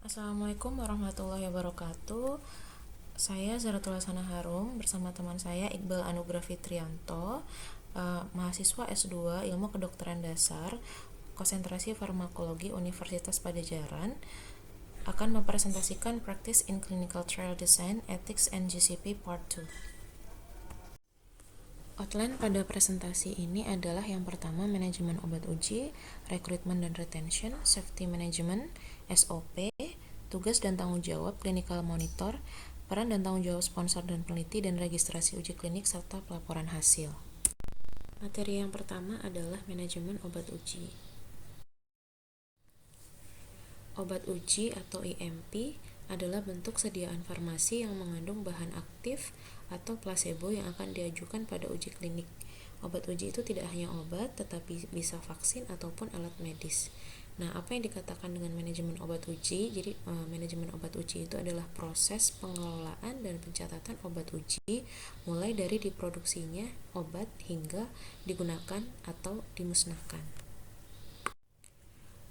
Assalamualaikum warahmatullahi wabarakatuh. Saya Zaratullah Sana Harum bersama teman saya Iqbal Anugrah Fitrianto, mahasiswa S2 Ilmu Kedokteran Dasar, konsentrasi Farmakologi Universitas Padjadjaran, akan mempresentasikan Practice in Clinical Trial Design, Ethics and GCP Part 2. Outline pada presentasi ini adalah yang pertama manajemen obat uji, rekrutmen dan retention, safety management, SOP, tugas dan tanggung jawab clinical monitor, peran dan tanggung jawab sponsor dan peneliti dan registrasi uji klinik serta pelaporan hasil. Materi yang pertama adalah manajemen obat uji. Obat uji atau IMP adalah bentuk sediaan farmasi yang mengandung bahan aktif atau placebo yang akan diajukan pada uji klinik. Obat uji itu tidak hanya obat, tetapi bisa vaksin ataupun alat medis. Nah, apa yang dikatakan dengan manajemen obat uji? Jadi, manajemen obat uji itu adalah proses pengelolaan dan pencatatan obat uji mulai dari diproduksinya obat hingga digunakan atau dimusnahkan.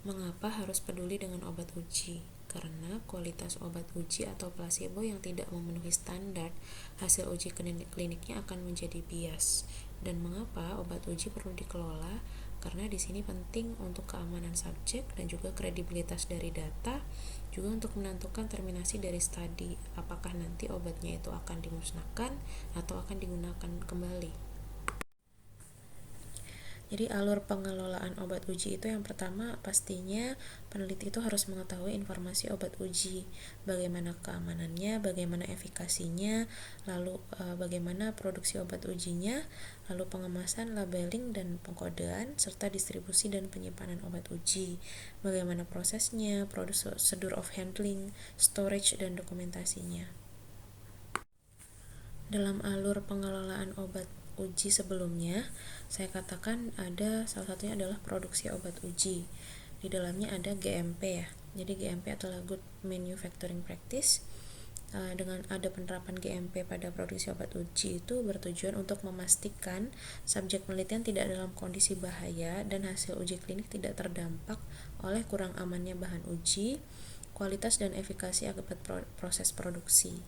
Mengapa harus peduli dengan obat uji? Karena kualitas obat uji atau placebo yang tidak memenuhi standar hasil uji kliniknya akan menjadi bias. Dan mengapa obat uji perlu dikelola? Karena di sini penting untuk keamanan subjek dan juga kredibilitas dari data, juga untuk menentukan terminasi dari studi, apakah nanti obatnya itu akan dimusnahkan atau akan digunakan kembali. Jadi alur pengelolaan obat uji itu yang pertama pastinya peneliti itu harus mengetahui informasi obat uji, bagaimana keamanannya, bagaimana efikasinya, lalu bagaimana produksi obat ujinya, lalu pengemasan, labeling dan pengkodean, serta distribusi dan penyimpanan obat uji, bagaimana prosesnya, prosedur of handling, storage dan dokumentasinya. Dalam alur pengelolaan obat uji sebelumnya, saya katakan ada salah satunya adalah produksi obat uji. Di dalamnya ada GMP ya. Jadi GMP adalah Good Manufacturing Practice. Dengan ada penerapan GMP pada produksi obat uji itu bertujuan untuk memastikan subjek penelitian tidak dalam kondisi bahaya dan hasil uji klinik tidak terdampak oleh kurang amannya bahan uji, kualitas dan efikasi akibat proses produksi.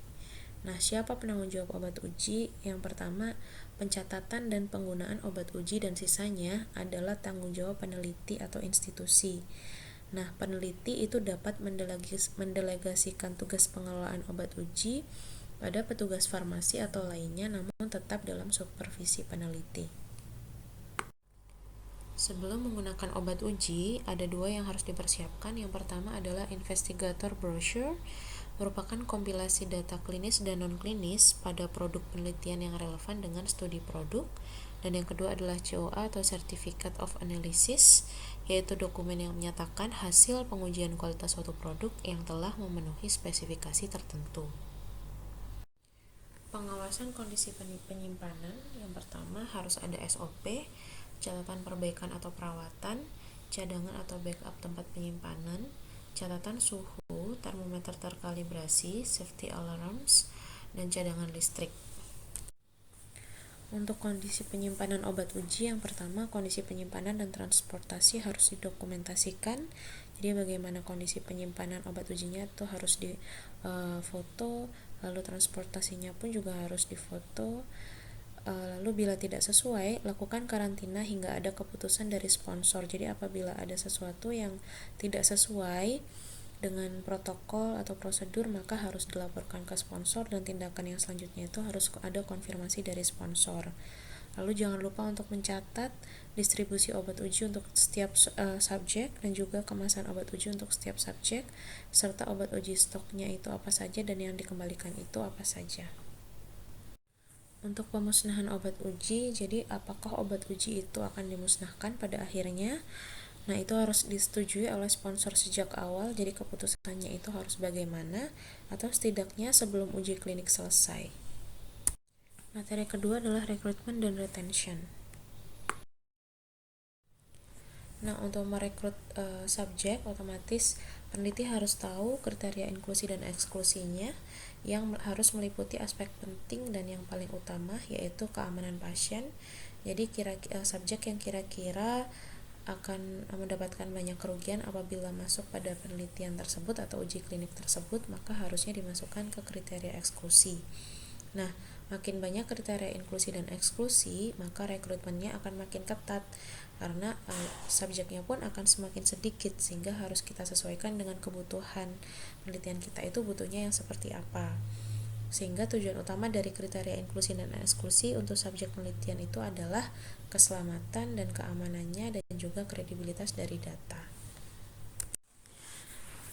Nah, siapa penanggung jawab obat uji? Yang pertama, pencatatan dan penggunaan obat uji dan sisanya adalah tanggung jawab peneliti atau institusi. Nah, peneliti itu dapat mendelegasikan tugas pengelolaan obat uji pada petugas farmasi atau lainnya, namun tetap dalam supervisi peneliti. Sebelum menggunakan obat uji, ada dua yang harus dipersiapkan. Yang pertama adalah investigator brochure, merupakan kompilasi data klinis dan non-klinis pada produk penelitian yang relevan dengan studi produk. Dan yang kedua adalah COA atau Certificate of Analysis, yaitu dokumen yang menyatakan hasil pengujian kualitas suatu produk yang telah memenuhi spesifikasi tertentu. Pengawasan kondisi penyimpanan, yang pertama harus ada SOP, catatan perbaikan atau perawatan, cadangan atau backup tempat penyimpanan, catatan suhu, termometer terkalibrasi, safety alarms, dan cadangan listrik. Untuk kondisi penyimpanan obat uji, yang pertama kondisi penyimpanan dan transportasi harus didokumentasikan. Jadi bagaimana kondisi penyimpanan obat ujinya itu harus difoto, lalu transportasinya pun juga harus difoto. Lalu bila tidak sesuai, lakukan karantina hingga ada keputusan dari sponsor. Jadi apabila ada sesuatu yang tidak sesuai dengan protokol atau prosedur, maka harus dilaporkan ke sponsor dan tindakan yang selanjutnya itu harus ada konfirmasi dari sponsor. Lalu jangan lupa untuk mencatat distribusi obat uji untuk setiap subjek dan juga kemasan obat uji untuk setiap subjek, serta obat uji stoknya itu apa saja dan yang dikembalikan itu apa saja. Untuk pemusnahan obat uji, jadi apakah obat uji itu akan dimusnahkan pada akhirnya? Nah, itu harus disetujui oleh sponsor sejak awal, jadi keputusannya itu harus bagaimana, atau setidaknya sebelum uji klinik selesai. Materi kedua adalah rekrutmen dan retention. Nah, untuk merekrut subjek, otomatis peneliti harus tahu kriteria inklusi dan eksklusinya yang harus meliputi aspek penting dan yang paling utama yaitu keamanan pasien. Jadi subjek yang kira-kira akan mendapatkan banyak kerugian apabila masuk pada penelitian tersebut atau uji klinik tersebut, maka harusnya dimasukkan ke kriteria eksklusi. Nah, makin banyak kriteria inklusi dan eksklusi, maka rekrutmennya akan makin ketat karena subjeknya pun akan semakin sedikit, sehingga harus kita sesuaikan dengan kebutuhan penelitian kita itu butuhnya yang seperti apa. Sehingga tujuan utama dari kriteria inklusi dan eksklusi untuk subjek penelitian itu adalah keselamatan dan keamanannya dan juga kredibilitas dari data.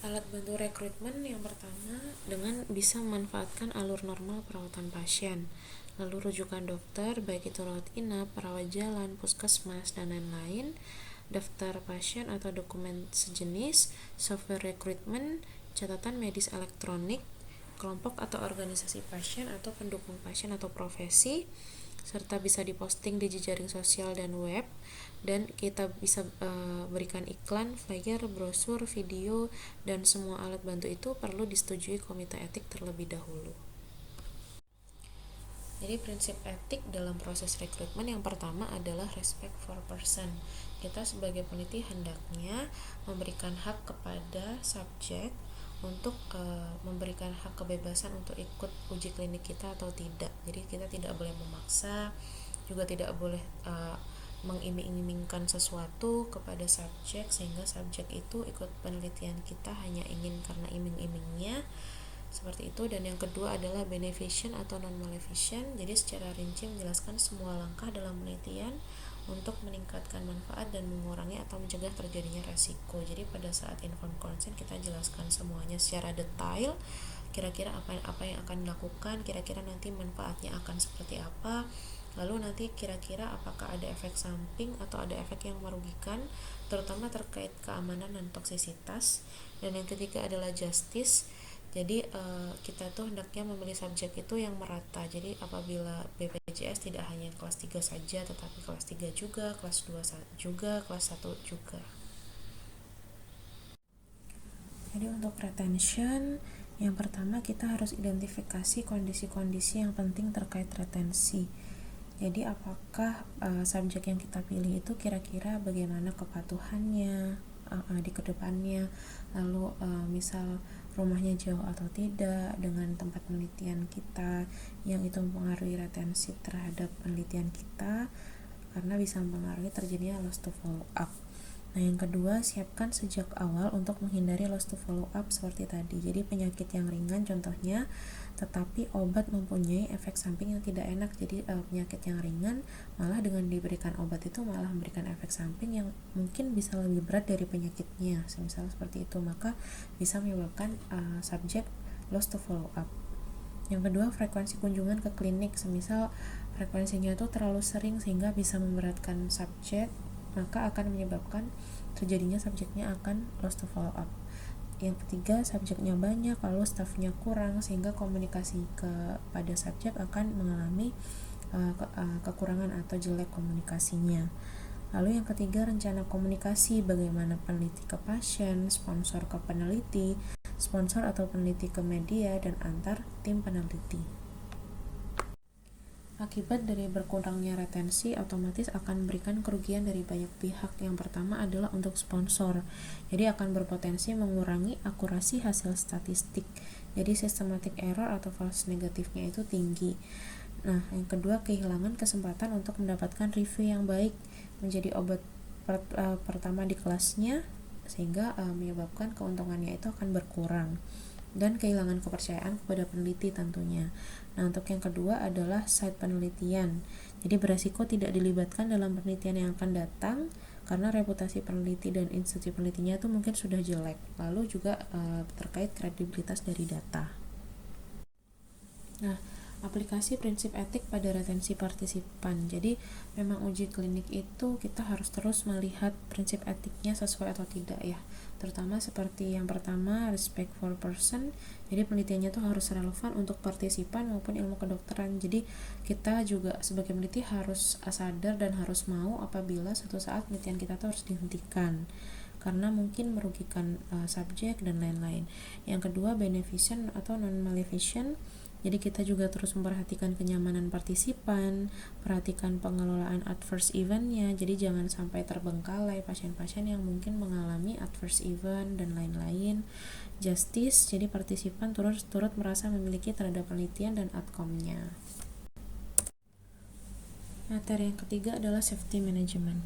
Alat bantu rekrutmen yang pertama dengan bisa memanfaatkan alur normal perawatan pasien, lalu rujukan dokter baik itu rawat inap, perawat jalan, puskesmas, dan lain-lain, daftar pasien atau dokumen sejenis, software rekrutmen, catatan medis elektronik, kelompok atau organisasi pasien atau pendukung pasien atau profesi, serta bisa diposting di jejaring sosial dan web, dan kita bisa berikan iklan, flyer, brosur, video, dan semua alat bantu itu perlu disetujui komite etik terlebih dahulu. Jadi prinsip etik dalam proses rekrutmen yang pertama adalah respect for person. Kita sebagai peneliti hendaknya memberikan hak kepada subjek untuk memberikan hak kebebasan untuk ikut uji klinik kita atau tidak. Jadi kita tidak boleh memaksa, juga tidak boleh mengiming-imingkan sesuatu kepada subjek sehingga subjek itu ikut penelitian kita hanya ingin karena iming-imingnya, seperti itu. Dan yang kedua adalah beneficent atau non-maleficent. Jadi secara rinci menjelaskan semua langkah dalam penelitian untuk meningkatkan manfaat dan mengurangi atau mencegah terjadinya resiko. Jadi pada saat informed consent kita jelaskan semuanya secara detail, kira-kira apa yang akan dilakukan, kira-kira nanti manfaatnya akan seperti apa, lalu nanti kira-kira apakah ada efek samping atau ada efek yang merugikan, terutama terkait keamanan dan toksisitas. Dan yang ketiga adalah justice. Jadi kita tuh hendaknya memilih subjek itu yang merata. Jadi apabila BPJS tidak hanya kelas 3 saja, tetapi kelas 3 juga, kelas 2 juga, kelas 1 juga. Jadi untuk retention, yang pertama kita harus identifikasi kondisi-kondisi yang penting terkait retensi. Jadi apakah subjek yang kita pilih itu kira-kira bagaimana kepatuhannya di kedepannya, lalu misal rumahnya jauh atau tidak dengan tempat penelitian kita, yang itu mempengaruhi retensi terhadap penelitian kita karena bisa mempengaruhi terjadinya loss to follow up. Nah, yang kedua, siapkan sejak awal untuk menghindari loss to follow up seperti tadi. Jadi penyakit yang ringan contohnya, tetapi obat mempunyai efek samping yang tidak enak. Jadi penyakit yang ringan malah dengan diberikan obat itu malah memberikan efek samping yang mungkin bisa lebih berat dari penyakitnya. Misalnya seperti itu, maka bisa menyebabkan subjek loss to follow up. Yang kedua, frekuensi kunjungan ke klinik. Semisal frekuensinya itu terlalu sering sehingga bisa memberatkan subjek, maka akan menyebabkan terjadinya subjeknya akan loss to follow up. Yang ketiga, subjeknya banyak lalu stafnya kurang sehingga komunikasi kepada subjek akan mengalami kekurangan atau jelek komunikasinya. Lalu yang ketiga, rencana komunikasi, bagaimana peneliti ke pasien, sponsor ke peneliti, sponsor atau peneliti ke media, dan antar tim peneliti. Akibat dari berkurangnya retensi otomatis akan memberikan kerugian dari banyak pihak. Yang pertama adalah untuk sponsor. Jadi akan berpotensi mengurangi akurasi hasil statistik. Jadi systematic error atau false negatifnya itu tinggi. Nah, yang kedua, kehilangan kesempatan untuk mendapatkan review yang baik menjadi obat pertama di kelasnya, sehingga menyebabkan keuntungannya itu akan berkurang. Dan kehilangan kepercayaan kepada peneliti tentunya. Nah, untuk yang kedua adalah site penelitian. Jadi beresiko tidak dilibatkan dalam penelitian yang akan datang karena reputasi peneliti dan institusi penelitinya itu mungkin sudah jelek. Lalu juga terkait kredibilitas dari data. Nah, aplikasi prinsip etik pada retensi partisipan. Jadi memang uji klinik itu kita harus terus melihat prinsip etiknya sesuai atau tidak ya. Terutama seperti yang pertama, respect for person. Jadi penelitiannya itu harus relevan untuk partisipan maupun ilmu kedokteran. Jadi kita juga sebagai peneliti harus sadar dan harus mau apabila suatu saat penelitian kita itu harus dihentikan karena mungkin merugikan subjek dan lain-lain. Yang kedua, beneficent atau non-maleficent. Jadi kita juga terus memperhatikan kenyamanan partisipan, perhatikan pengelolaan adverse eventnya, jadi jangan sampai terbengkalai pasien-pasien yang mungkin mengalami adverse event dan lain-lain. Justice, jadi partisipan turut merasa memiliki terhadap penelitian dan outcome-nya. Materi yang ketiga adalah safety management.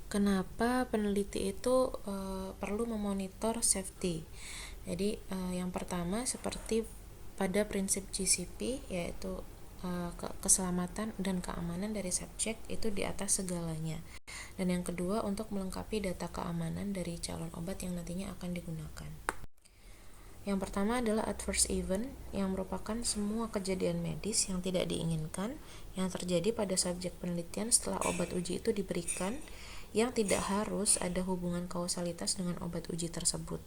Kenapa peneliti itu perlu memonitor safety? Jadi yang pertama seperti pada prinsip GCP, yaitu keselamatan dan keamanan dari subjek itu di atas segalanya. Dan yang kedua untuk melengkapi data keamanan dari calon obat yang nantinya akan digunakan. Yang pertama adalah adverse event, yang merupakan semua kejadian medis yang tidak diinginkan yang terjadi pada subjek penelitian setelah obat uji itu diberikan, yang tidak harus ada hubungan kausalitas dengan obat uji tersebut.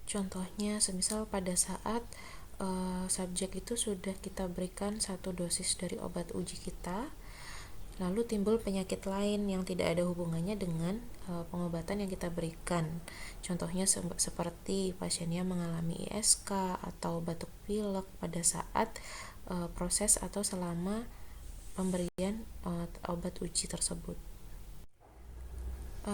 Contohnya, semisal pada saat subjek itu sudah kita berikan 1 dosis dari obat uji kita, lalu timbul penyakit lain yang tidak ada hubungannya dengan pengobatan yang kita berikan. Contohnya seperti pasiennya mengalami ISK atau batuk pilek pada saat proses atau selama pemberian obat uji tersebut.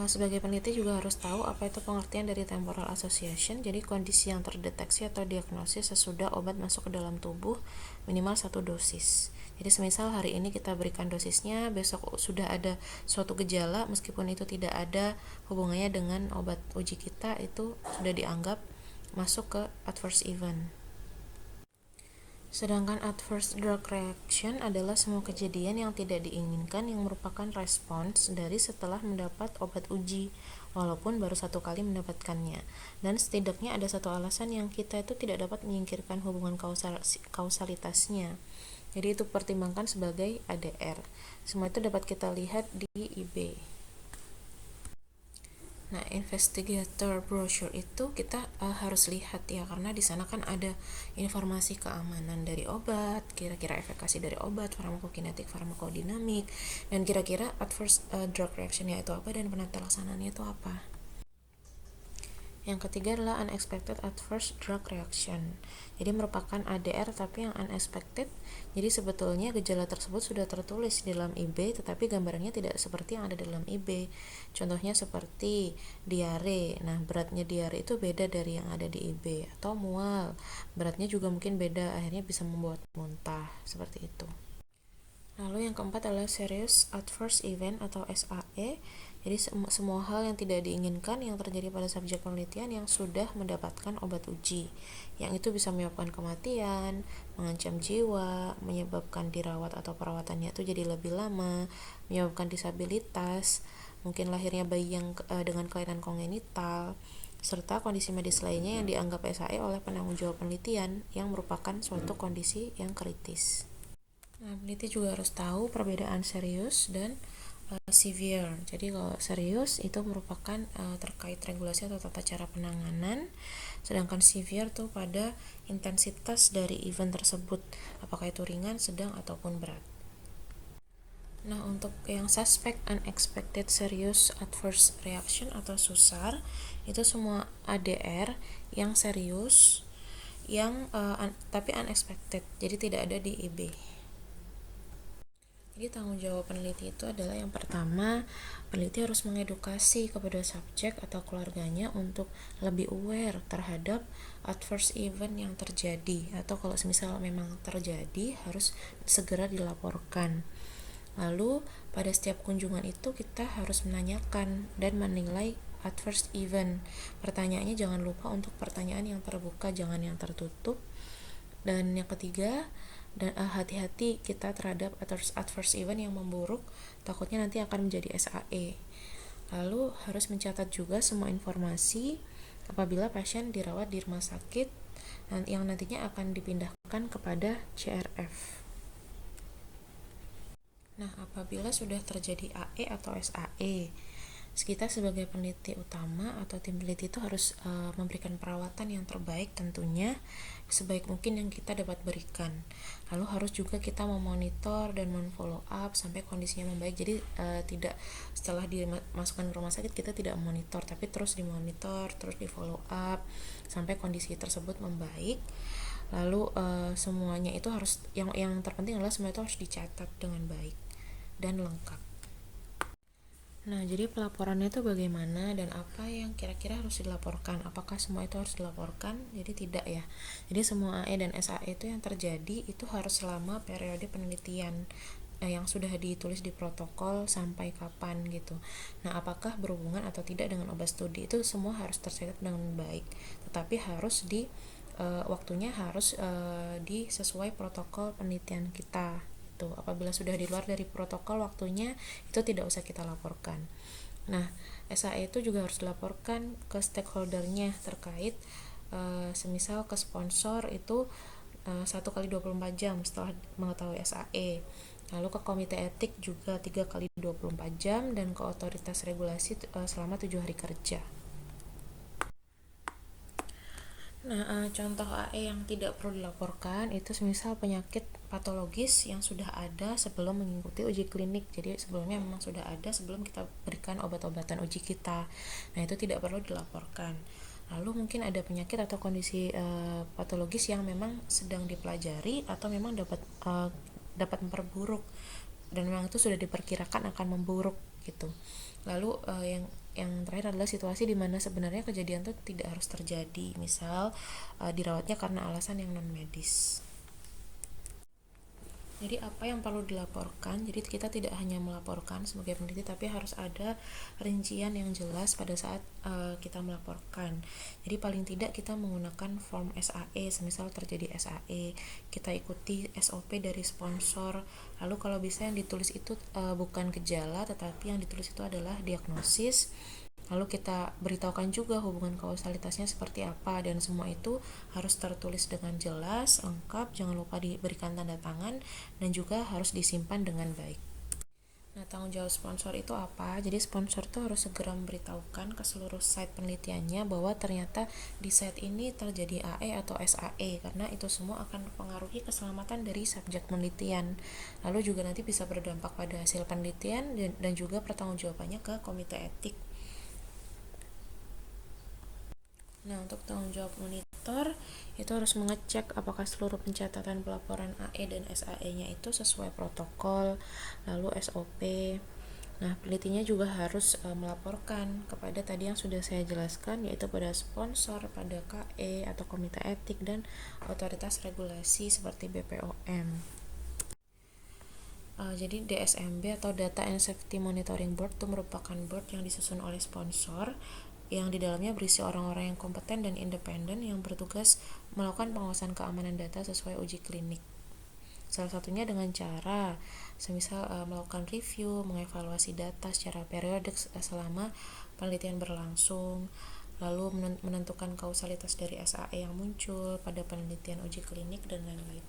Sebagai peneliti juga harus tahu apa itu pengertian dari temporal association, jadi kondisi yang terdeteksi atau diagnosis sesudah obat masuk ke dalam tubuh minimal 1 dosis. Jadi semisal hari ini kita berikan dosisnya, besok sudah ada suatu gejala meskipun itu tidak ada hubungannya dengan obat uji kita, itu sudah dianggap masuk ke adverse event. Sedangkan adverse drug reaction adalah semua kejadian yang tidak diinginkan yang merupakan respons dari setelah mendapat obat uji, walaupun baru 1 kali mendapatkannya. Dan setidaknya ada 1 alasan yang kita itu tidak dapat menyingkirkan hubungan kausalitasnya. Jadi itu pertimbangkan sebagai ADR. Semua itu dapat kita lihat di IB. Nah, investigator brochure itu kita harus lihat ya, karena di sana kan ada informasi keamanan dari obat, kira-kira efikasi dari obat, farmakokinetik, farmakodinamik, dan kira-kira adverse drug reaction-nya itu apa dan penata laksanaannya itu apa. Yang ketiga adalah unexpected adverse drug reaction. Jadi merupakan ADR tapi yang unexpected. Jadi sebetulnya gejala tersebut sudah tertulis di dalam IB, tetapi gambarannya tidak seperti yang ada dalam IB. Contohnya seperti diare. Nah, beratnya diare itu beda dari yang ada di IB. Atau mual, beratnya juga mungkin beda, akhirnya bisa membuat muntah, seperti itu. Lalu yang keempat adalah serious adverse event atau SAE. Jadi semua hal yang tidak diinginkan yang terjadi pada subjek penelitian yang sudah mendapatkan obat uji, yang itu bisa menyebabkan kematian, mengancam jiwa, menyebabkan dirawat atau perawatannya itu jadi lebih lama, menyebabkan disabilitas, mungkin lahirnya bayi yang dengan kelainan kongenital, serta kondisi medis lainnya yang dianggap SAE oleh penanggung jawab penelitian yang merupakan suatu kondisi yang kritis. Nah, peneliti juga harus tahu perbedaan serius dan severe. Jadi kalau serius itu merupakan terkait regulasi atau tata cara penanganan, sedangkan severe tuh pada intensitas dari event tersebut, apakah itu ringan, sedang ataupun berat. Nah, untuk yang suspect unexpected serious adverse reaction atau SUSAR itu semua ADR yang serius yang tapi unexpected, jadi tidak ada di IB. Jadi tanggung jawab peneliti itu adalah yang pertama, peneliti harus mengedukasi kepada subjek atau keluarganya untuk lebih aware terhadap adverse event yang terjadi, atau kalau semisal memang terjadi harus segera dilaporkan. Lalu pada setiap kunjungan itu kita harus menanyakan dan menilai adverse event. Pertanyaannya jangan lupa untuk pertanyaan yang terbuka, jangan yang tertutup. Dan yang ketiga, dan hati-hati kita terhadap adverse event yang memburuk, takutnya nanti akan menjadi SAE. Lalu harus mencatat juga semua informasi apabila pasien dirawat di rumah sakit yang nantinya akan dipindahkan kepada CRF. Nah, apabila sudah terjadi AE atau SAE, Kita sebagai peneliti utama atau tim peneliti itu harus memberikan perawatan yang terbaik tentunya, sebaik mungkin yang kita dapat berikan. Lalu harus juga kita memonitor dan men-follow up sampai kondisinya membaik. Jadi tidak setelah dimasukkan ke rumah sakit kita tidak memonitor, tapi terus dimonitor, terus di-follow up sampai kondisi tersebut membaik. Lalu semuanya itu harus, yang terpenting adalah semua itu harus dicatat dengan baik dan lengkap. Nah, jadi pelaporannya itu bagaimana dan apa yang kira-kira harus dilaporkan? Apakah semua itu harus dilaporkan? Jadi tidak ya. Jadi semua AE dan SAE itu yang terjadi itu harus selama periode penelitian yang sudah ditulis di protokol sampai kapan gitu. Nah, apakah berhubungan atau tidak dengan obat studi itu semua harus tercatat dengan baik. Tetapi harus waktunya harus sesuai protokol penelitian kita. Apabila sudah di luar dari protokol waktunya itu tidak usah kita laporkan. Nah, SAE itu juga harus dilaporkan ke stakeholdernya terkait, semisal ke sponsor itu 1 kali 24 jam setelah mengetahui SAE. Lalu ke komite etik juga 3 kali 24 jam dan ke otoritas regulasi selama 7 hari kerja. Nah, contoh AE yang tidak perlu dilaporkan itu semisal penyakit patologis yang sudah ada sebelum mengikuti uji klinik. Jadi sebelumnya memang sudah ada sebelum kita berikan obat-obatan uji kita. Nah, itu tidak perlu dilaporkan. Lalu mungkin ada penyakit atau kondisi patologis yang memang sedang dipelajari atau memang dapat memperburuk dan memang itu sudah diperkirakan akan memburuk gitu. Lalu yang terakhir adalah situasi di mana sebenarnya kejadian itu tidak harus terjadi, misal dirawatnya karena alasan yang non medis. Jadi apa yang perlu dilaporkan? Jadi kita tidak hanya melaporkan sebagai peneliti, tapi harus ada rincian yang jelas pada saat kita melaporkan. Jadi paling tidak kita menggunakan form SAE, semisal terjadi SAE, kita ikuti SOP dari sponsor. Lalu kalau bisa yang ditulis itu bukan gejala, tetapi yang ditulis itu adalah diagnosis. Lalu kita beritahukan juga hubungan kausalitasnya seperti apa, dan semua itu harus tertulis dengan jelas, lengkap, jangan lupa diberikan tanda tangan, dan juga harus disimpan dengan baik. Nah, tanggung jawab sponsor itu apa? Jadi sponsor itu harus segera memberitahukan ke seluruh site penelitiannya bahwa ternyata di site ini terjadi AE atau SAE, karena itu semua akan mempengaruhi keselamatan dari subjek penelitian. Lalu juga nanti bisa berdampak pada hasil penelitian dan juga pertanggungjawabannya ke komite etik. Nah, untuk tanggung jawab monitor itu harus mengecek apakah seluruh pencatatan pelaporan AE dan SAE-nya itu sesuai protokol, lalu SOP. Nah, penelitinya juga harus melaporkan kepada tadi yang sudah saya jelaskan, yaitu pada sponsor, pada KE atau komite etik, dan otoritas regulasi seperti BPOM. Jadi DSMB atau Data and Safety Monitoring Board itu merupakan board yang disusun oleh sponsor yang di dalamnya berisi orang-orang yang kompeten dan independen yang bertugas melakukan pengawasan keamanan data sesuai uji klinik. Salah satunya dengan cara semisal melakukan review, mengevaluasi data secara periodik selama penelitian berlangsung, lalu menentukan kausalitas dari SAE yang muncul pada penelitian uji klinik dan lain-lain.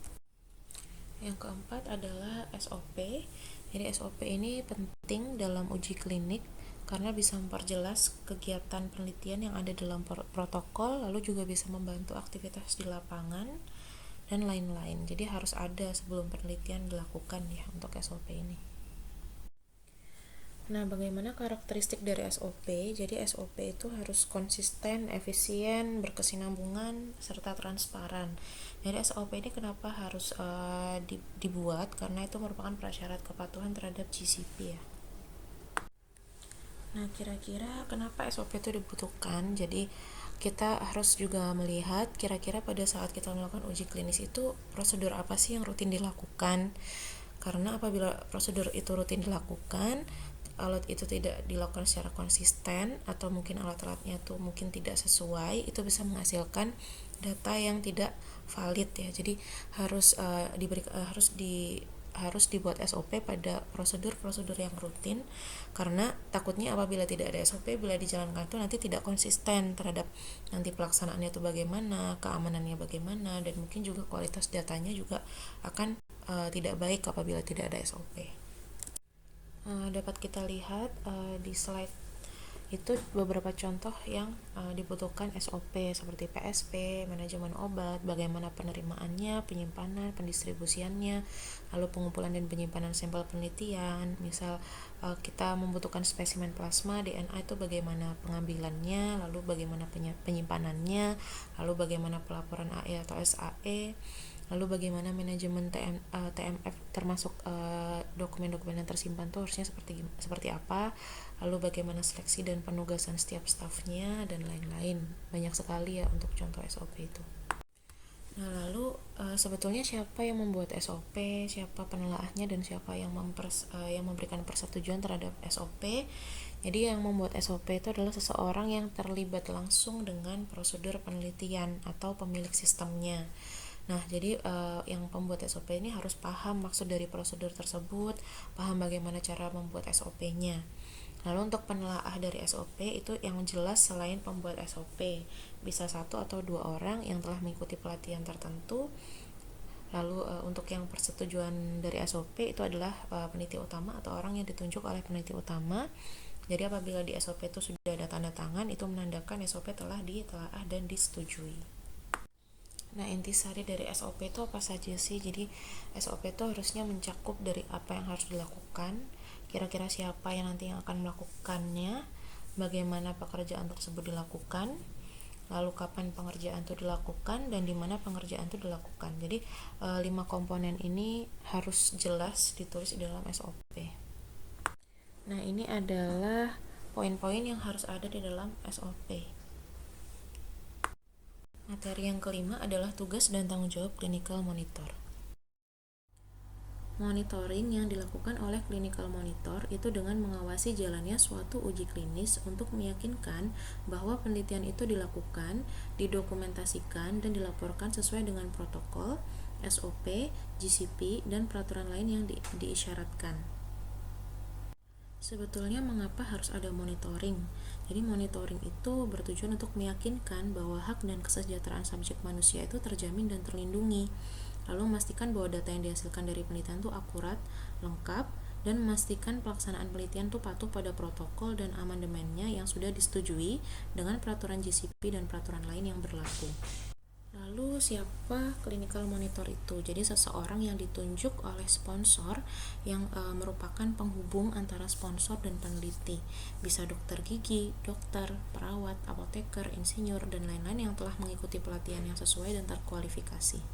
Yang keempat adalah SOP. Jadi SOP ini penting dalam uji klinik karena bisa memperjelas kegiatan penelitian yang ada dalam protokol, lalu juga bisa membantu aktivitas di lapangan dan lain-lain. Jadi harus ada sebelum penelitian dilakukan ya untuk SOP ini. Nah, bagaimana karakteristik dari SOP? Jadi SOP itu harus konsisten, efisien, berkesinambungan, serta transparan. Jadi SOP ini kenapa harus dibuat? Karena itu merupakan prasyarat kepatuhan terhadap GCP ya. Nah, kira-kira kenapa SOP itu dibutuhkan? Jadi kita harus juga melihat kira-kira pada saat kita melakukan uji klinis itu prosedur apa sih yang rutin dilakukan. Karena apabila prosedur itu rutin dilakukan, alat itu tidak dilakukan secara konsisten atau mungkin alat-alatnya tuh mungkin tidak sesuai, itu bisa menghasilkan data yang tidak valid ya. Jadi harus dibuat SOP pada prosedur-prosedur yang rutin, karena takutnya apabila tidak ada SOP, bila dijalankan itu nanti tidak konsisten terhadap nanti pelaksanaannya itu bagaimana, keamanannya bagaimana, dan mungkin juga kualitas datanya juga akan tidak baik apabila tidak ada SOP. Dapat kita lihat di slide Itu beberapa contoh yang dibutuhkan SOP seperti PSP, manajemen obat, bagaimana penerimaannya, penyimpanan, pendistribusiannya, lalu pengumpulan dan penyimpanan sampel penelitian. Misal kita membutuhkan spesimen plasma DNA, itu bagaimana pengambilannya, lalu bagaimana penyimpanannya, lalu bagaimana pelaporan AE atau SAE, lalu bagaimana manajemen TMF, termasuk dokumen-dokumen yang tersimpan itu harusnya seperti apa, lalu bagaimana seleksi dan penugasan setiap stafnya, dan lain-lain. Banyak sekali ya untuk contoh SOP itu. Nah, lalu sebetulnya siapa yang membuat SOP, siapa penelaahnya, dan siapa yang memberikan persetujuan terhadap SOP? Jadi yang membuat SOP itu adalah seseorang yang terlibat langsung dengan prosedur penelitian atau pemilik sistemnya. Nah, jadi yang pembuat SOP ini harus paham maksud dari prosedur tersebut, paham bagaimana cara membuat SOP-nya. Lalu untuk penelaah dari SOP itu yang jelas selain pembuat SOP, bisa 1 atau 2 orang yang telah mengikuti pelatihan tertentu. Lalu untuk yang persetujuan dari SOP itu adalah peneliti utama atau orang yang ditunjuk oleh peneliti utama. Jadi apabila di SOP itu sudah ada tanda tangan, itu menandakan SOP telah ditelaah dan disetujui. Nah, intisari dari SOP itu apa saja sih? Jadi SOP itu harusnya mencakup dari apa yang harus dilakukan, kira-kira siapa yang nanti yang akan melakukannya, bagaimana pekerjaan tersebut dilakukan, lalu kapan pengerjaan itu dilakukan, dan di mana pengerjaan itu dilakukan. Jadi 5 komponen ini harus jelas ditulis di dalam SOP. Nah, ini adalah poin-poin yang harus ada di dalam SOP. Materi yang kelima adalah tugas dan tanggung jawab clinical monitor. Monitoring yang dilakukan oleh clinical monitor itu dengan mengawasi jalannya suatu uji klinis untuk meyakinkan bahwa penelitian itu dilakukan, didokumentasikan, dan dilaporkan sesuai dengan protokol, SOP, GCP, dan peraturan lain yang diisyaratkan. Sebetulnya mengapa harus ada monitoring? Jadi monitoring itu bertujuan untuk meyakinkan bahwa hak dan kesejahteraan subjek manusia itu terjamin dan terlindungi. Lalu memastikan bahwa data yang dihasilkan dari penelitian itu akurat, lengkap, dan memastikan pelaksanaan penelitian itu patuh pada protokol dan amandemennya yang sudah disetujui dengan peraturan GCP dan peraturan lain yang berlaku. Lalu siapa clinical monitor itu? Jadi seseorang yang ditunjuk oleh sponsor yang merupakan penghubung antara sponsor dan peneliti. Bisa dokter gigi, dokter, perawat, apoteker, insinyur, dan lain-lain yang telah mengikuti pelatihan yang sesuai dan terkualifikasi.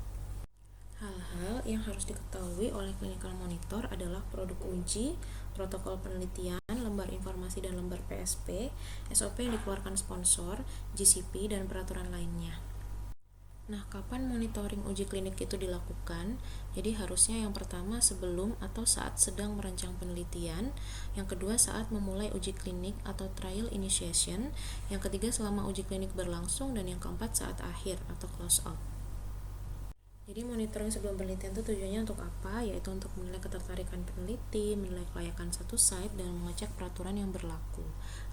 Hal-hal yang harus diketahui oleh clinical monitor adalah produk uji, protokol penelitian, lembar informasi dan lembar PSP, SOP yang dikeluarkan sponsor, GCP, dan peraturan lainnya. Nah, kapan monitoring uji klinik itu dilakukan? Jadi harusnya yang pertama sebelum atau saat sedang merancang penelitian, yang kedua saat memulai uji klinik atau trial initiation, yang ketiga selama uji klinik berlangsung, dan yang keempat saat akhir atau close out. Jadi monitoring sebelum penelitian itu tujuannya untuk apa? Yaitu untuk menilai ketertarikan peneliti, menilai kelayakan satu site, dan mengecek peraturan yang berlaku.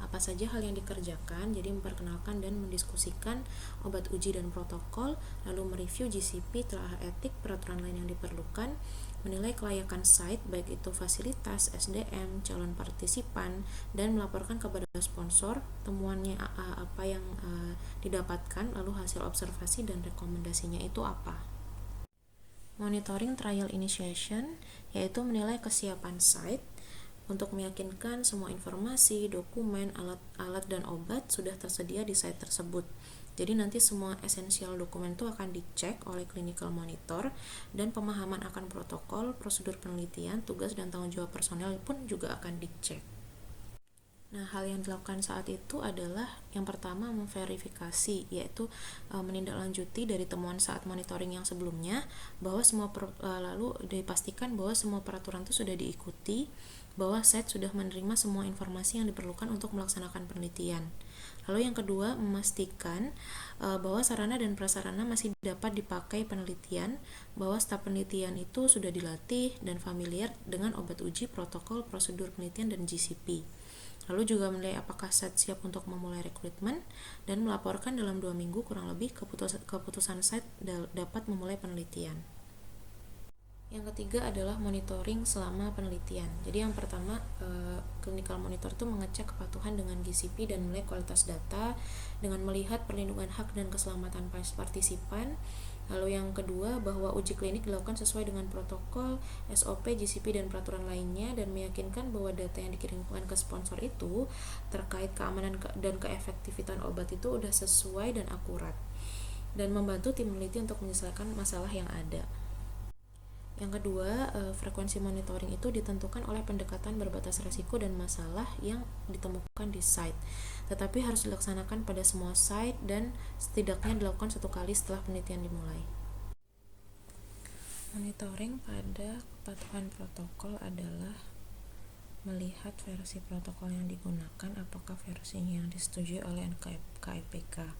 Apa saja hal yang dikerjakan, jadi memperkenalkan dan mendiskusikan obat uji dan protokol, lalu mereview GCP, telaah etik, peraturan lain yang diperlukan, menilai kelayakan site, baik itu fasilitas, SDM, calon partisipan, dan melaporkan kepada sponsor temuannya apa yang didapatkan, lalu hasil observasi dan rekomendasinya itu apa. Monitoring trial initiation yaitu menilai kesiapan site untuk meyakinkan semua informasi, dokumen, alat-alat, dan obat sudah tersedia di site tersebut. Jadi nanti semua esensial dokumen itu akan dicek oleh clinical monitor, dan pemahaman akan protokol, prosedur penelitian, tugas dan tanggung jawab personel pun juga akan dicek. Nah, hal yang dilakukan saat itu adalah yang pertama memverifikasi, yaitu menindaklanjuti dari temuan saat monitoring yang sebelumnya, bahwa lalu dipastikan bahwa semua peraturan itu sudah diikuti, bahwa site sudah menerima semua informasi yang diperlukan untuk melaksanakan penelitian. Lalu yang kedua, memastikan bahwa sarana dan prasarana masih dapat dipakai penelitian, bahwa staf penelitian itu sudah dilatih dan familiar dengan obat uji, protokol, prosedur penelitian, dan GCP. Lalu juga menilai apakah site siap untuk memulai rekrutmen, dan melaporkan dalam 2 minggu kurang lebih keputusan site dapat memulai penelitian. Yang ketiga adalah monitoring selama penelitian. Jadi yang pertama, clinical monitor itu mengecek kepatuhan dengan GCP dan menilai kualitas data dengan melihat perlindungan hak dan keselamatan partisipan. Lalu yang kedua, bahwa uji klinik dilakukan sesuai dengan protokol, SOP, GCP, dan peraturan lainnya, dan meyakinkan bahwa data yang dikirimkan ke sponsor itu terkait keamanan dan keefektifan obat itu sudah sesuai dan akurat, dan membantu tim peneliti untuk menyelesaikan masalah yang ada. Yang kedua, frekuensi monitoring itu ditentukan oleh pendekatan berbatas risiko dan masalah yang ditemukan di site, tetapi harus dilaksanakan pada semua site dan setidaknya dilakukan 1 kali setelah penelitian dimulai. Monitoring pada kepatuhan protokol adalah melihat versi protokol yang digunakan, apakah versinya yang disetujui oleh KIPK,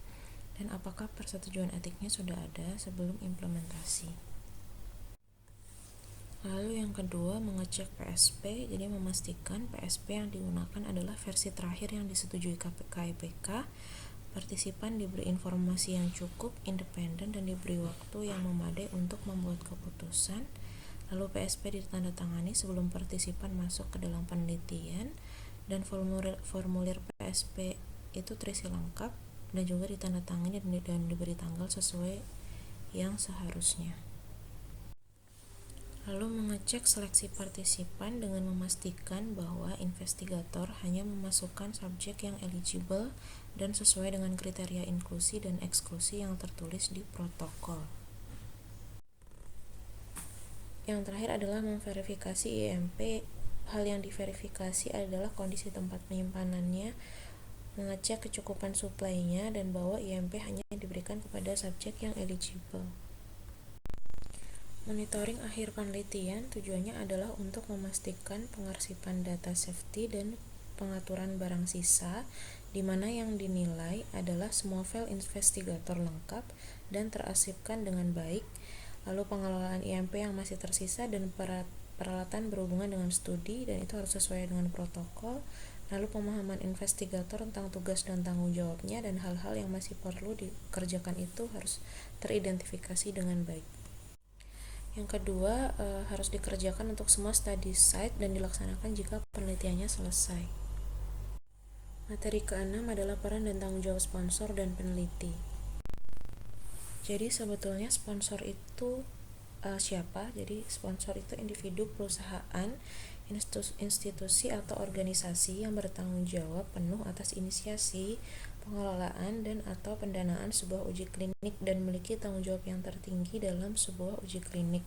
dan apakah persetujuan etiknya sudah ada sebelum implementasi. Lalu yang kedua, mengecek PSP, jadi memastikan PSP yang digunakan adalah versi terakhir yang disetujui KIPK, partisipan diberi informasi yang cukup, independen, dan diberi waktu yang memadai untuk membuat keputusan. Lalu PSP ditandatangani sebelum partisipan masuk ke dalam penelitian, dan formulir PSP itu terisi lengkap dan juga ditandatangani dan diberi tanggal sesuai yang seharusnya. Lalu mengecek seleksi partisipan dengan memastikan bahwa investigator hanya memasukkan subjek yang eligible dan sesuai dengan kriteria inklusi dan eksklusi yang tertulis di protokol. Yang terakhir adalah memverifikasi IMP. Hal yang diverifikasi adalah kondisi tempat penyimpanannya, mengecek kecukupan suplainya, dan bahwa IMP hanya diberikan kepada subjek yang eligible. Monitoring akhir penelitian tujuannya adalah untuk memastikan pengarsipan data safety dan pengaturan barang sisa, di mana yang dinilai adalah semua file investigator lengkap dan terarsipkan dengan baik, lalu pengelolaan IMP yang masih tersisa dan peralatan berhubungan dengan studi, dan itu harus sesuai dengan protokol, lalu pemahaman investigator tentang tugas dan tanggung jawabnya, dan hal-hal yang masih perlu dikerjakan itu harus teridentifikasi dengan baik. Yang kedua, harus dikerjakan untuk semua study site dan dilaksanakan jika penelitiannya selesai. Materi ke-6 adalah peran dan tanggung jawab sponsor dan peneliti. Jadi sebetulnya sponsor itu siapa? Jadi sponsor itu individu, perusahaan, institusi atau organisasi yang bertanggung jawab penuh atas inisiasi, pengelolaan, dan atau pendanaan sebuah uji klinik dan memiliki tanggung jawab yang tertinggi dalam sebuah uji klinik.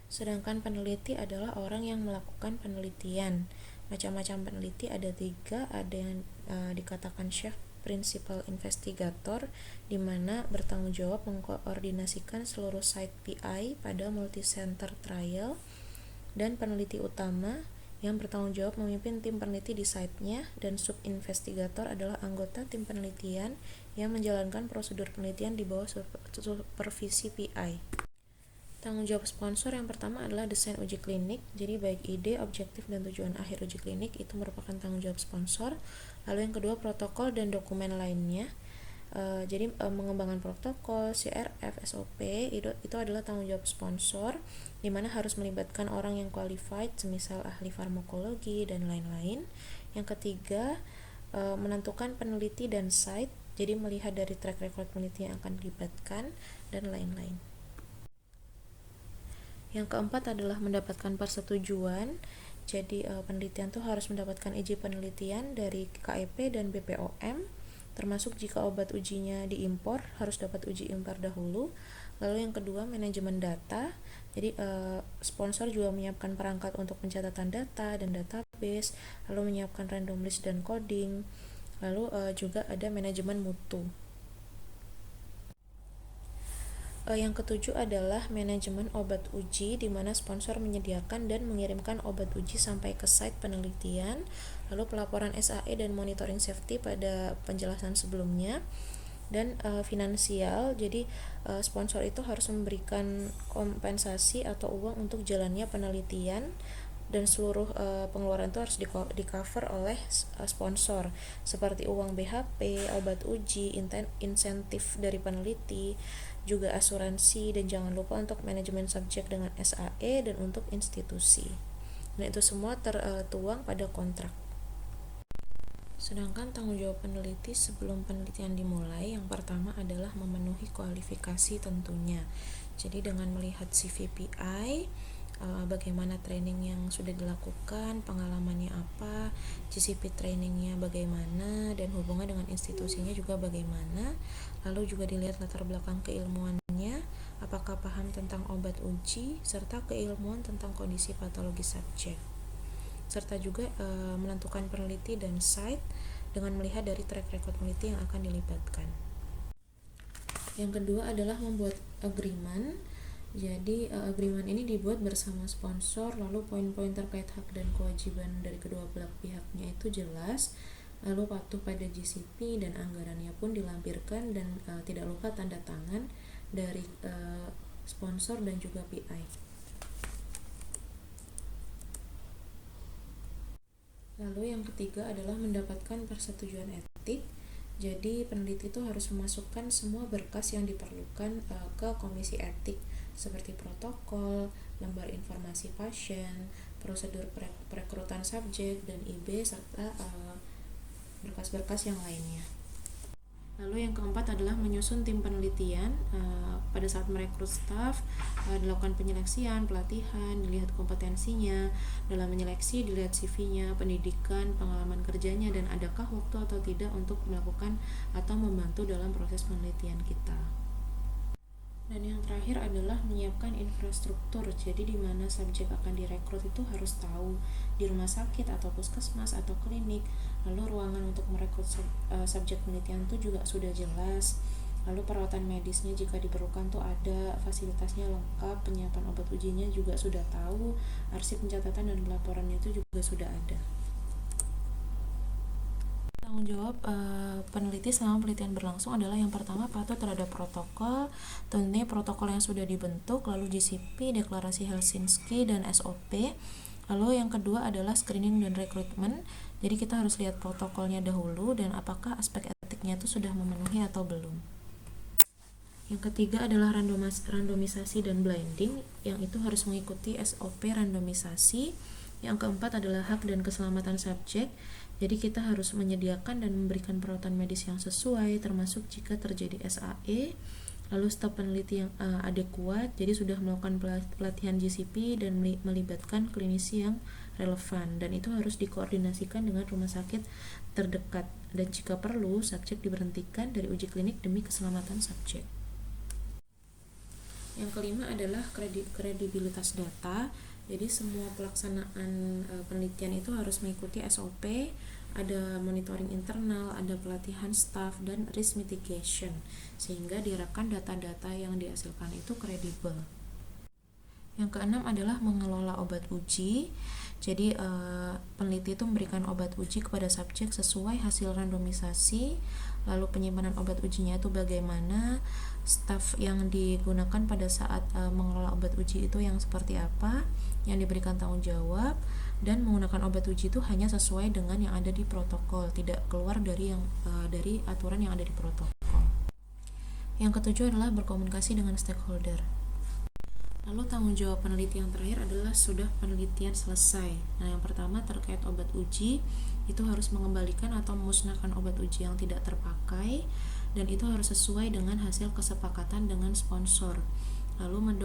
Sedangkan peneliti adalah orang yang melakukan penelitian. Macam-macam peneliti ada 3, ada yang dikatakan chef principal investigator, di mana bertanggung jawab mengkoordinasikan seluruh site PI pada multi-center trial, dan peneliti utama yang bertanggung jawab memimpin tim peneliti di site-nya, dan sub-investigator adalah anggota tim penelitian yang menjalankan prosedur penelitian di bawah supervisi PI. Tanggung jawab sponsor yang pertama adalah desain uji klinik, jadi baik ide, objektif, dan tujuan akhir uji klinik itu merupakan tanggung jawab sponsor. Lalu yang kedua, protokol dan dokumen lainnya. Jadi mengembangkan protokol, CRF, SOP itu adalah tanggung jawab sponsor, di mana harus melibatkan orang yang qualified, semisal ahli farmakologi dan lain-lain. Yang ketiga, menentukan peneliti dan site, jadi melihat dari track record peneliti yang akan dilibatkan dan lain-lain. Yang keempat adalah mendapatkan persetujuan. Jadi penelitian itu harus mendapatkan izin penelitian dari KIP dan BPOM, termasuk jika obat ujinya diimpor harus dapat uji impor dahulu. Lalu yang kedua, manajemen data. Jadi sponsor juga menyiapkan perangkat untuk pencatatan data dan database, lalu menyiapkan random list dan coding. Lalu juga ada manajemen mutu. Yang ketujuh adalah manajemen obat uji, di mana sponsor menyediakan dan mengirimkan obat uji sampai ke site penelitian, lalu pelaporan SAE dan monitoring safety pada penjelasan sebelumnya, dan finansial. Jadi sponsor itu harus memberikan kompensasi atau uang untuk jalannya penelitian dan seluruh pengeluaran itu harus di cover oleh sponsor, seperti uang BHP, obat uji, insentif dari peneliti, juga asuransi, dan jangan lupa untuk manajemen subjek dengan SAE dan untuk institusi. Dan itu semua tertuang pada kontrak. Sedangkan tanggung jawab peneliti sebelum penelitian dimulai, yang pertama adalah memenuhi kualifikasi tentunya. Jadi dengan melihat CVPI, bagaimana training yang sudah dilakukan, pengalamannya apa, GCP trainingnya bagaimana, dan hubungan dengan institusinya juga bagaimana. Lalu juga dilihat latar belakang keilmuannya, apakah paham tentang obat uji, serta keilmuan tentang kondisi patologi subjek. Serta juga menentukan peneliti dan site dengan melihat dari track record peneliti yang akan dilibatkan. Yang kedua adalah membuat agreement. Jadi agreement ini dibuat bersama sponsor, lalu poin-poin terkait hak dan kewajiban dari kedua belah pihaknya itu jelas, lalu patuh pada GCP dan anggarannya pun dilampirkan, dan tidak lupa tanda tangan dari sponsor dan juga PI. Lalu yang ketiga adalah mendapatkan persetujuan etik. Jadi peneliti itu harus memasukkan semua berkas yang diperlukan ke komisi etik, seperti protokol, lembar informasi pasien, prosedur perekrutan subjek dan IB, serta berkas-berkas yang lainnya. Lalu yang keempat adalah menyusun tim penelitian. Pada saat merekrut staf, dilakukan penyeleksian, pelatihan, dilihat kompetensinya. Dalam menyeleksi dilihat CV-nya, pendidikan, pengalaman kerjanya, dan adakah waktu atau tidak untuk melakukan atau membantu dalam proses penelitian kita. Dan yang terakhir adalah menyiapkan infrastruktur. Jadi di mana subjek akan direkrut itu harus tahu, di rumah sakit atau puskesmas atau klinik. Lalu ruangan untuk merekrut subjek penelitian itu juga sudah jelas. Lalu perawatan medisnya jika diperlukan tuh ada, fasilitasnya lengkap, penyiapan obat ujinya juga sudah tahu, arsip pencatatan dan laporannya itu juga sudah ada. Tanggung jawab peneliti selama penelitian berlangsung adalah yang pertama patuh terhadap protokol, tentunya protokol yang sudah dibentuk, lalu GCP, deklarasi Helsinki, dan SOP. Lalu yang kedua adalah screening dan rekrutmen. Jadi kita harus lihat protokolnya dahulu dan apakah aspek etiknya itu sudah memenuhi atau belum. Yang ketiga adalah randomisasi dan blinding, yang itu harus mengikuti SOP randomisasi. Yang keempat adalah hak dan keselamatan subjek. Jadi kita harus menyediakan dan memberikan perawatan medis yang sesuai, termasuk jika terjadi SAE. Lalu staf peneliti yang adekuat, jadi sudah melakukan pelatihan GCP dan melibatkan klinisi yang relevan, dan itu harus dikoordinasikan dengan rumah sakit terdekat, dan jika perlu subjek diberhentikan dari uji klinik demi keselamatan subjek. Yang kelima adalah kredibilitas data. Jadi semua pelaksanaan penelitian itu harus mengikuti SOP, ada monitoring internal, ada pelatihan staff, dan risk mitigation, sehingga diharapkan data-data yang dihasilkan itu kredibel. Yang keenam adalah mengelola obat uji. Jadi peneliti itu memberikan obat uji kepada subjek sesuai hasil randomisasi. Lalu penyimpanan obat ujinya itu bagaimana, staf yang digunakan pada saat mengelola obat uji itu yang seperti apa, yang diberikan tanggung jawab, dan menggunakan obat uji itu hanya sesuai dengan yang ada di protokol, tidak keluar dari aturan yang ada di protokol. Yang ketujuh adalah berkomunikasi dengan stakeholder. Lalu tanggung jawab peneliti yang terakhir adalah sudah penelitian selesai. Nah, yang pertama terkait obat uji, itu harus mengembalikan atau memusnahkan obat uji yang tidak terpakai, dan itu harus sesuai dengan hasil kesepakatan dengan sponsor. Lalu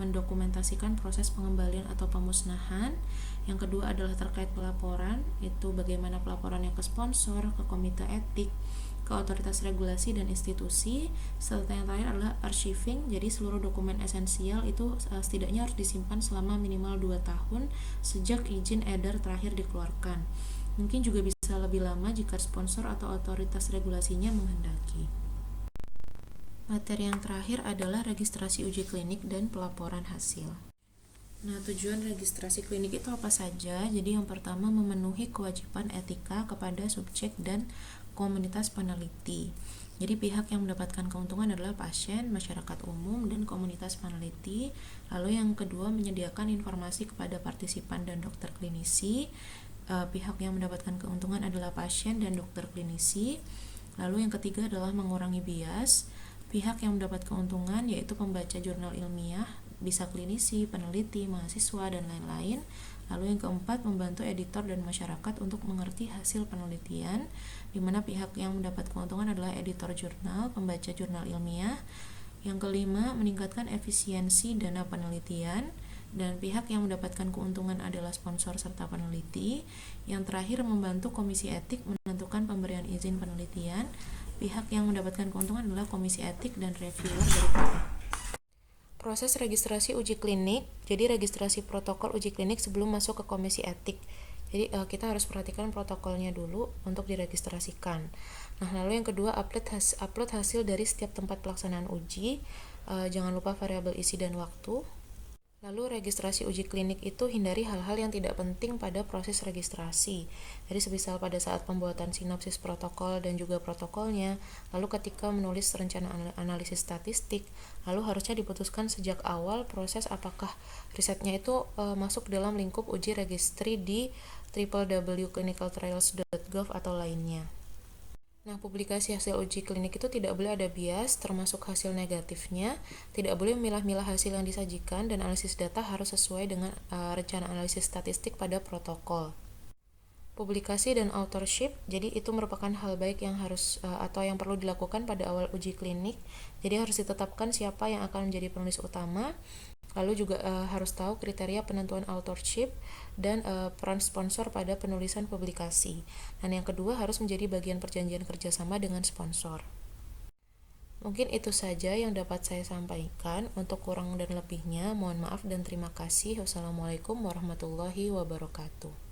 mendokumentasikan proses pengembalian atau pemusnahan. Yang kedua adalah terkait pelaporan, itu bagaimana pelaporannya ke sponsor, ke komite etik, ke otoritas regulasi dan institusi. Serta yang terakhir adalah archiving, jadi seluruh dokumen esensial itu setidaknya harus disimpan selama minimal 2 tahun sejak izin edar terakhir dikeluarkan. Mungkin juga bisa lebih lama jika sponsor atau otoritas regulasinya menghendaki. Materi yang terakhir adalah registrasi uji klinik dan pelaporan hasil. Nah, tujuan registrasi klinik itu apa saja? Jadi yang pertama memenuhi kewajiban etika kepada subjek dan komunitas peneliti. Jadi pihak yang mendapatkan keuntungan adalah pasien, masyarakat umum, dan komunitas peneliti. Lalu yang kedua menyediakan informasi kepada partisipan dan dokter klinisi. Pihak yang mendapatkan keuntungan adalah pasien dan dokter klinisi. Lalu yang ketiga adalah mengurangi bias. Pihak yang mendapat keuntungan yaitu pembaca jurnal ilmiah, bisa klinisi, peneliti, mahasiswa, dan lain-lain. Lalu yang keempat, membantu editor dan masyarakat untuk mengerti hasil penelitian, di mana pihak yang mendapat keuntungan adalah editor jurnal, pembaca jurnal ilmiah. Yang kelima, meningkatkan efisiensi dana penelitian, dan pihak yang mendapatkan keuntungan adalah sponsor serta peneliti. Yang terakhir, membantu komisi etik menentukan pemberian izin penelitian. Pihak yang mendapatkan keuntungan adalah komisi etik dan reviewer dari proses registrasi uji klinik. Jadi registrasi protokol uji klinik sebelum masuk ke komisi etik. Jadi kita harus perhatikan protokolnya dulu untuk diregistrasikan. Nah, lalu yang kedua, upload hasil dari setiap tempat pelaksanaan uji. Jangan lupa variabel isi dan waktu. Lalu registrasi uji klinik itu hindari hal-hal yang tidak penting pada proses registrasi. Jadi semisal pada saat pembuatan sinopsis protokol dan juga protokolnya, lalu ketika menulis rencana analisis statistik, lalu harusnya diputuskan sejak awal proses apakah risetnya itu masuk dalam lingkup uji registry di www.clinicaltrials.gov atau lainnya. Nah, publikasi hasil uji klinik itu tidak boleh ada bias, termasuk hasil negatifnya, tidak boleh memilah-milah hasil yang disajikan, dan analisis data harus sesuai dengan rencana analisis statistik pada protokol. Publikasi dan authorship, jadi itu merupakan hal baik yang harus atau yang perlu dilakukan pada awal uji klinik. Jadi harus ditetapkan siapa yang akan menjadi penulis utama. Lalu juga harus tahu kriteria penentuan authorship dan peran sponsor pada penulisan publikasi. Dan yang kedua, harus menjadi bagian perjanjian kerjasama dengan sponsor. Mungkin itu saja yang dapat saya sampaikan. Untuk kurang dan lebihnya, mohon maaf dan terima kasih. Wassalamualaikum warahmatullahi wabarakatuh.